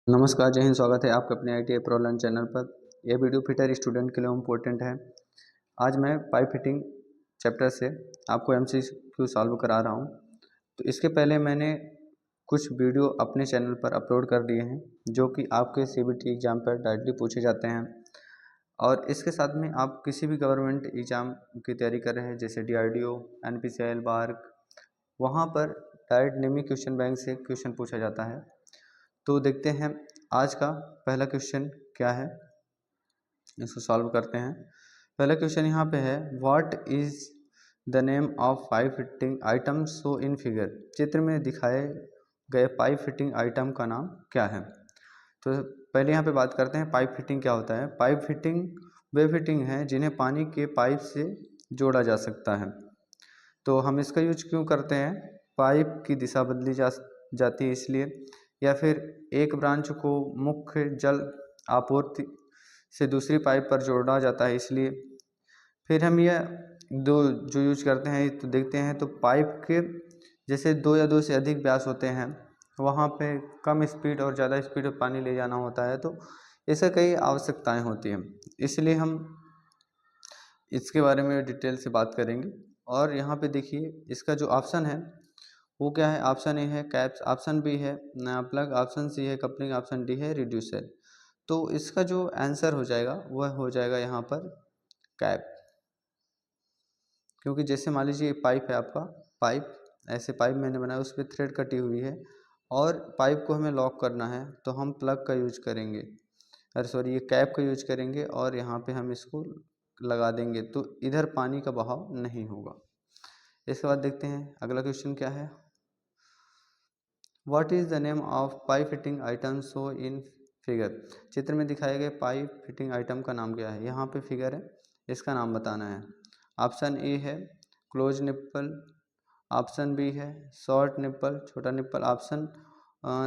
नमस्कार, जय हिंद। स्वागत है आपका अपने ITI प्रो लर्न चैनल पर। यह वीडियो फिटर स्टूडेंट के लिए इम्पोर्टेंट है। आज मैं पाइप फिटिंग चैप्टर से आपको MCQ सॉल्व करा रहा हूँ। तो इसके पहले मैंने कुछ वीडियो अपने चैनल पर अपलोड कर दिए हैं जो कि आपके CBT एग्ज़ाम पर डायरेक्टली पूछे जाते हैं। और इसके साथ में आप किसी भी गवर्नमेंट एग्ज़ाम की तैयारी कर रहे हैं जैसे DRDO, NPCL, बार्क, वहाँ पर डायरेक्ट नियमित क्वेश्चन बैंक से क्वेश्चन पूछा जाता है। तो देखते हैं आज का पहला क्वेश्चन क्या है, इसको सॉल्व करते हैं। पहला क्वेश्चन यहाँ पे है, what is the name of pipe fitting item so in figure. चित्र में दिखाए गए पाइप फिटिंग आइटम का नाम क्या है। तो पहले यहाँ पे बात करते हैं पाइप फिटिंग क्या होता है। पाइप फिटिंग वे फिटिंग है जिन्हें पानी के पाइप से जोड़ा जा सकता है। तो हम इसका यूज क्यों करते हैं, पाइप की दिशा बदली जाती है इसलिए, या फिर एक ब्रांच को मुख्य जल आपूर्ति से दूसरी पाइप पर जोड़ा जाता है इसलिए। फिर हम यह दो जो यूज करते हैं तो देखते हैं। तो पाइप के जैसे 2 या 2 से अधिक व्यास होते हैं, वहाँ पे कम स्पीड और ज़्यादा स्पीड में पानी ले जाना होता है, तो ऐसे कई आवश्यकताएं होती हैं, इसलिए हम इसके बारे में डिटेल से बात करेंगे। और यहाँ पे देखिए इसका जो ऑप्शन है वो क्या है। ऑप्शन ए है कैप्स, ऑप्शन बी है प्लग, ऑप्शन सी है कपलिंग, ऑप्शन डी है रिड्यूसर। तो इसका जो आंसर हो जाएगा वह हो जाएगा यहाँ पर कैप। क्योंकि जैसे मान लीजिए पाइप है आपका, पाइप ऐसे पाइप मैंने बनाया, उस पर थ्रेड कटी हुई है और पाइप को हमें लॉक करना है तो हम प्लग का यूज करेंगे, अरे सॉरी ये कैप का यूज करेंगे और यहाँ पे हम इसको लगा देंगे तो इधर पानी का बहाव नहीं होगा। इसके बाद देखते हैं अगला क्वेश्चन क्या है। What is the name of pipe fitting item so in figure. चित्र में दिखाए गए पाइप फिटिंग आइटम का नाम क्या है। यहाँ पे फिगर है, इसका नाम बताना है। ऑप्शन ए है क्लोज निप्पल, ऑप्शन बी है शॉर्ट निप्पल छोटा निप्पल, ऑप्शन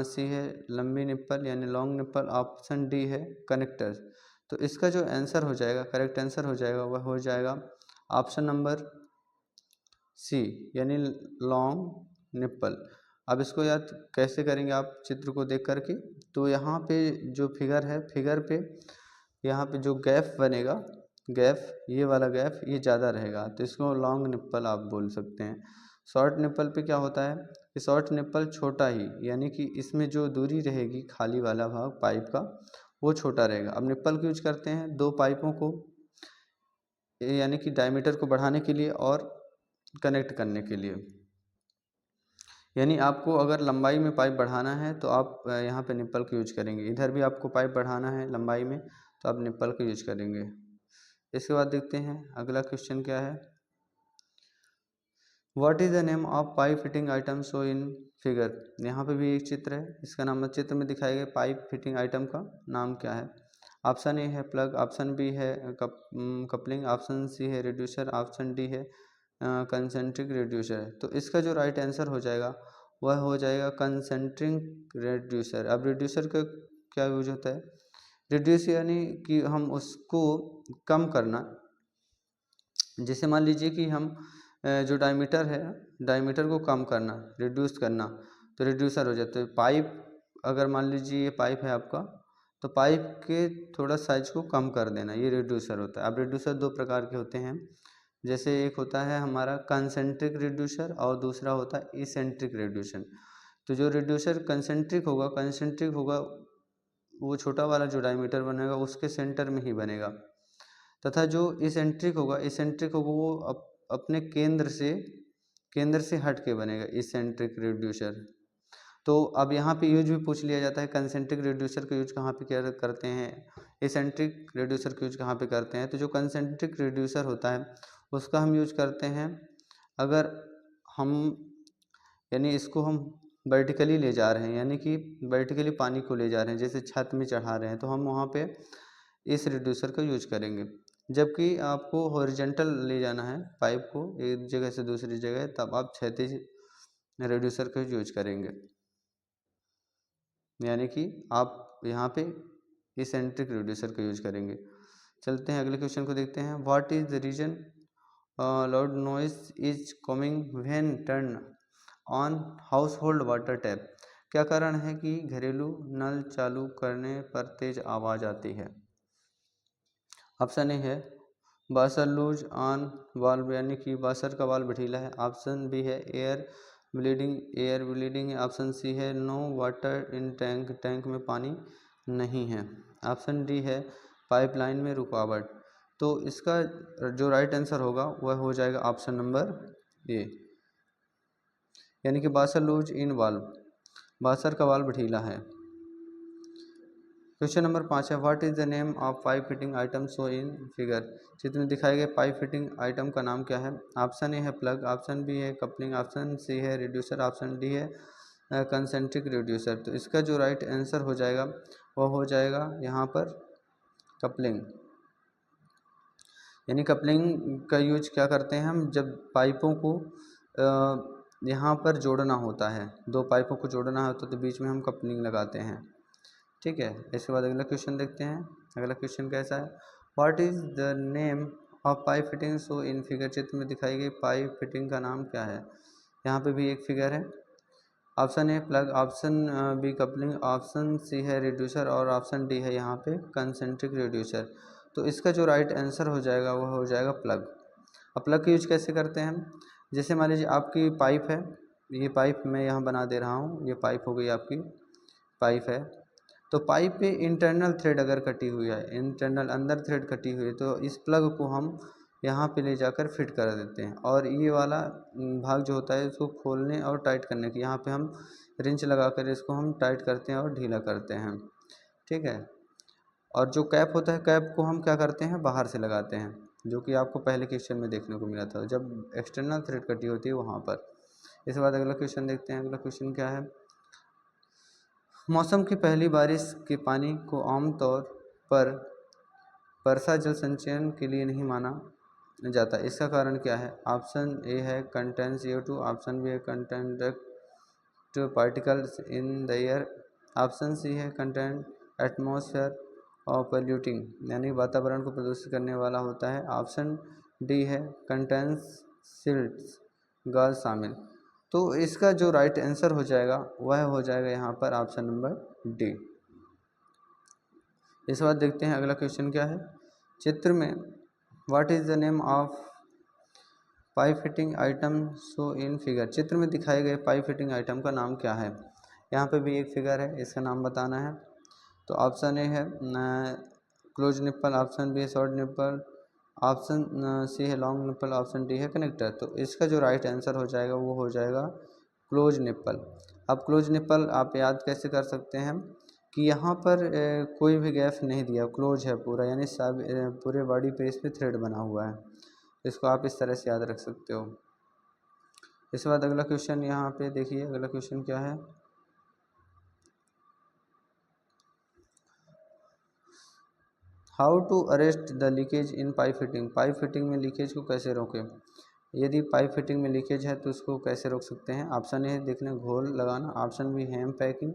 सी है लंबी निप्पल यानी लॉन्ग निप्पल, ऑप्शन डी है कनेक्टर्स। तो इसका जो आंसर हो जाएगा, करेक्ट आंसर हो जाएगा, वह हो जाएगा ऑप्शन नंबर सी यानी लॉन्ग निप्पल। अब इसको याद कैसे करेंगे आप चित्र को देख करके। तो यहाँ पे जो फिगर है, फिगर पे यहाँ पे जो गैप बनेगा, गैप ये वाला गैप ये ज़्यादा रहेगा तो इसको लॉन्ग निप्पल आप बोल सकते हैं। शॉर्ट निप्पल पे क्या होता है कि शॉर्ट निप्पल छोटा ही, यानी कि इसमें जो दूरी रहेगी खाली वाला भाग पाइप का वो छोटा रहेगा। अब निप्पल को यूज करते हैं दो पाइपों को यानी कि डायमीटर को बढ़ाने के लिए और कनेक्ट करने के लिए। यानी आपको अगर लंबाई में पाइप बढ़ाना है तो आप यहाँ पे निप्पल का यूज करेंगे, इधर भी आपको पाइप बढ़ाना है लंबाई में तो आप निप्पल का यूज करेंगे। इसके बाद देखते हैं अगला क्वेश्चन क्या है। What is the name of pipe fitting item so in figure. यहाँ पे भी एक चित्र है, इसका नाम चित्र में दिखाए गए पाइप फिटिंग आइटम का नाम क्या है। ऑप्शन ए है प्लग, ऑप्शन बी है कपलिंग, ऑप्शन सी है रिड्यूसर, ऑप्शन डी है कंसेंट्रिक रिड्यूसर। तो इसका जो राइट आंसर हो जाएगा वह हो जाएगा कंसेंट्रिक रिड्यूसर। अब रिड्यूसर का क्या यूज होता है, रिड्यूस यानी कि हम उसको कम करना। जैसे मान लीजिए कि हम जो डायमीटर है, डायमीटर को कम करना, रिड्यूस करना, तो रिड्यूसर हो जाता है। पाइप अगर मान लीजिए ये पाइप है आपका, तो पाइप के थोड़ा साइज को कम कर देना, ये रिड्यूसर होता है। अब रिड्यूसर दो प्रकार के होते हैं, जैसे एक होता है हमारा कंसेंट्रिक रिड्यूसर और दूसरा होता है इसेंट्रिक रिड्यूसर। तो जो रिड्यूसर कंसेंट्रिक होगा वो छोटा वाला जो डायमीटर बनेगा उसके सेंटर में ही बनेगा, तथा जो इसेंट्रिक होगा वो अपने केंद्र से हट के बनेगा, इसेंट्रिक रिड्यूसर। तो अब यहाँ पे यूज भी पूछ लिया जाता है, कंसेंट्रिक रिड्यूसर का यूज कहाँ पे क्या करते हैं, इसेंट्रिक रिड्यूसर का यूज कहाँ पे करते हैं। तो जो कंसेंट्रिक रिड्यूसर होता है उसका हम यूज करते हैं अगर हम यानी इसको हम वर्टिकली ले जा रहे हैं, यानी कि वर्टिकली पानी को ले जा रहे हैं, जैसे छत में चढ़ा रहे हैं तो हम वहाँ पे इस रिड्यूसर का यूज करेंगे। जबकि आपको हॉरिजेंटल ले जाना है पाइप को एक जगह से दूसरी जगह, तब आप क्षैतिज रिड्यूसर का यूज करेंगे, यानी कि आप यहाँ पे इसेंट्रिक रिड्यूसर का यूज करेंगे। चलते हैं अगले क्वेश्चन को देखते हैं। What is the reason loud noise is coming when turn on household water tap. क्या कारण है कि घरेलू नल चालू करने पर तेज आवाज़ आती है? ऑप्शन ए है बासर लूज ऑन वाल्व यानी कि बासर का वाल्व ढीला है। ऑप्शन बी है एयर ब्लीडिंग है। ऑप्शन सी है no water in tank, tank में पानी नहीं है। ऑप्शन डी है पाइपलाइन में रुकावट। तो इसका जो राइट आंसर होगा वह हो जाएगा ऑप्शन नंबर ए, यानी कि बासर लूज इन वाल्व, बासर का वाल्व ढीला है। क्वेश्चन नंबर 5 है what is the name of pipe fitting item so in figure. चित्र में दिखाए गए पाइप फिटिंग आइटम का नाम क्या है? ऑप्शन ए है प्लग, ऑप्शन बी है कपलिंग, ऑप्शन सी है रिड्यूसर, ऑप्शन डी है कंसेंट्रिक रिड्यूसर। तो इसका जो राइट आंसर हो जाएगा वह हो जाएगा यहाँ पर कपलिंग। यानी कपलिंग का यूज क्या करते हैं हम, जब पाइपों को यहाँ पर जोड़ना होता है, दो पाइपों को जोड़ना होता है तो बीच में हम कपलिंग लगाते हैं। ठीक है, इसके बाद अगला क्वेश्चन देखते हैं। अगला क्वेश्चन कैसा है what is the name of pipe fitting so in figure. चित्र में दिखाई गई पाइप फिटिंग का नाम क्या है? यहाँ पे भी एक फिगर है। Option A plug, option B coupling, option C है रिड्यूसर और ऑप्शन डी है यहाँ पे कंसेंट्रिक रिड्यूसर। तो इसका जो राइट आंसर हो जाएगा वह हो जाएगा प्लग। अब प्लग का यूज कैसे करते हैं हम, जैसे मान लीजिए आपकी पाइप है, ये पाइप मैं यहाँ बना दे रहा हूँ, ये पाइप हो गई आपकी पाइप है। तो पाइप पे इंटरनल थ्रेड अगर कटी हुई है, इंटरनल अंदर थ्रेड कटी हुई है, तो इस प्लग को हम यहाँ पे ले जाकर फिट कर देते हैं। और ये वाला भाग जो होता है इसको खोलने और टाइट करने की, यहाँ पे हम रिंच लगाकर इसको हम टाइट करते हैं और ढीला करते हैं। ठीक है, और जो कैप होता है कैप को हम क्या करते हैं बाहर से लगाते हैं, जो कि आपको पहले क्वेश्चन में देखने को मिला था जब एक्सटर्नल थ्रेड कटी होती है वहाँ पर। इसके बाद अगला क्वेश्चन देखते हैं। अगला क्वेश्चन क्या है मौसम की पहली बारिश के पानी को आमतौर पर वर्षा जल संचयन के लिए नहीं माना जाता, इसका कारण क्या है? ऑप्शन ए है कंटेन CO2, ऑप्शन बी है content particles in the air, option C है कंटेंट एटमॉस्फेयर और पोल्यूटिंग यानी वातावरण को प्रदूषित करने वाला होता है, ऑप्शन डी है कंटेंस सिल्ट्स गैस शामिल। तो इसका जो राइट आंसर हो जाएगा वह हो जाएगा यहाँ पर ऑप्शन नंबर डी। इस बात देखते हैं अगला क्वेश्चन क्या है। चित्र में what is the name of pipe fitting item so in figure. चित्र में दिखाए गए पाइप फिटिंग आइटम का नाम क्या है? यहाँ पे भी एक फिगर है, इसका नाम बताना है। तो ऑप्शन ए है क्लोज निप्पल, ऑप्शन बी है शॉर्ट निप्पल, ऑप्शन सी है लॉन्ग निप्पल, ऑप्शन डी है कनेक्टर। तो इसका जो राइट आंसर हो जाएगा वो हो जाएगा क्लोज निप्पल। अब क्लोज निप्पल आप याद कैसे कर सकते हैं कि यहाँ पर कोई भी गैप नहीं दिया, क्लोज है पूरा, यानी सब पूरे बॉडी पे इस पर थ्रेड बना हुआ है। इसको आप इस तरह से याद रख सकते हो। इसके बाद अगला क्वेश्चन यहाँ पे देखिए, अगला क्वेश्चन क्या है how to arrest the leakage in pipe fitting. Pipe fitting में लीकेज को कैसे रोकें? यदि पाइप फिटिंग में लीकेज है तो उसको कैसे रोक सकते हैं? ऑप्शन ए है देखने घोल लगाना, ऑप्शन बी हेम पैकिंग,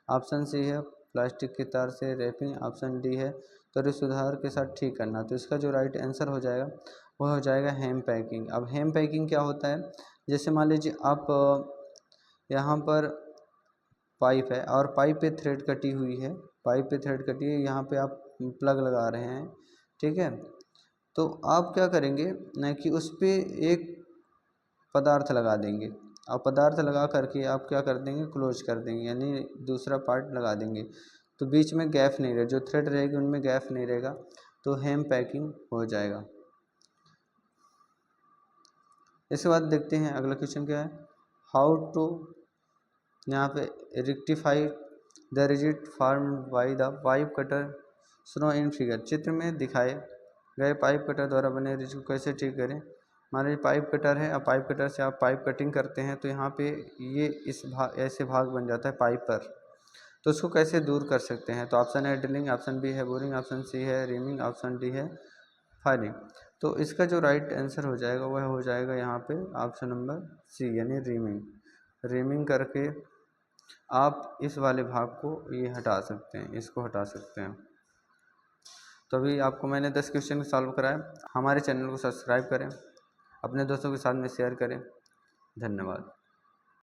ऑप्शन सी है प्लास्टिक के तार से रैपिंग, ऑप्शन डी है त्वरित सुधार के साथ ठीक करना। तो इसका जो राइट आंसर हो जाएगा वह हो जाएगा हेम पैकिंग। अब हेम पैकिंग क्या होता है, जैसे मान लीजिए आप यहाँ पर पाइप है और पाइप पे थ्रेड कटी हुई है, पाइप पे थ्रेड कटी है, यहाँ पे आप प्लग लगा रहे हैं। ठीक है, तो आप क्या करेंगे न कि उस पर एक पदार्थ लगा देंगे और पदार्थ लगा करके आप क्या कर देंगे क्लोज कर देंगे, यानी दूसरा पार्ट लगा देंगे, तो बीच में गैप नहीं रहेगा, जो थ्रेड रहेगी उनमें गैप नहीं रहेगा, तो हेम पैकिंग हो जाएगा। इसके बाद देखते हैं अगला क्वेश्चन क्या है हाउ टू यहाँ पे rectify the rigid form by the pipe cutter snow in figure. चित्र में दिखाए गए पाइप कटर द्वारा बने रिज को कैसे ठीक करें। मान लीजिए पाइप कटर है, अब पाइप कटर से आप पाइप कटिंग करते हैं तो यहाँ पे ये इस भाग ऐसे भाग बन जाता है पाइप पर, तो उसको कैसे दूर कर सकते हैं? तो ऑप्शन है ड्रिलिंग, ऑप्शन बी है बोरिंग, ऑप्शन सी है रीमिंग, ऑप्शन डी है फायरिंग। तो इसका जो राइट आंसर हो जाएगा वह हो जाएगा यहाँ पे ऑप्शन नंबर सी यानी रीमिंग। रीमिंग करके आप इस वाले भाग को ये हटा सकते हैं, इसको हटा सकते हैं। तो अभी आपको मैंने 10 क्वेश्चन सॉल्व कराया। हमारे चैनल को सब्सक्राइब करें, अपने दोस्तों के साथ में शेयर करें। धन्यवाद।